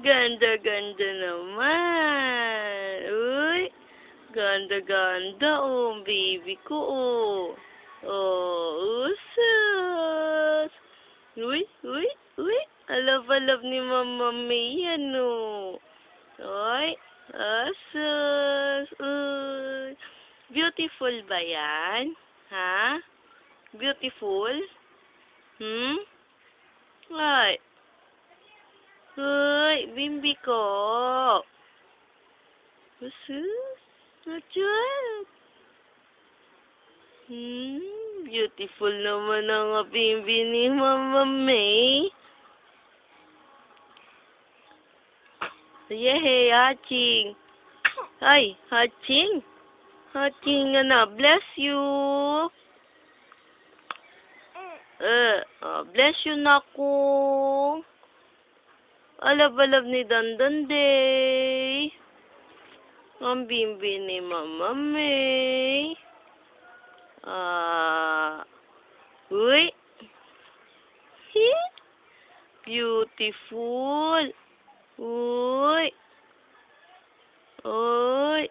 Ganda-ganda naman. Uy, ganda-ganda oh, baby ko oh. Oh, usas. Uy, uy, uy. Alab-alab ni Mama May yan oh. Uy, asas. Uy. Beautiful ba yan? Ha? Beautiful? Hmm? Ay. Uy, bimbi ko. Usus. Adyat. Beautiful naman ang bimbi ni Mama May. Yehey, Haching. Ay, Haching. Haching, bless you. Bless you na ko. Alab-alab ni Dandan Day. Ang bimbi ni Mama May. Uy. Beautiful. Uy. Uy.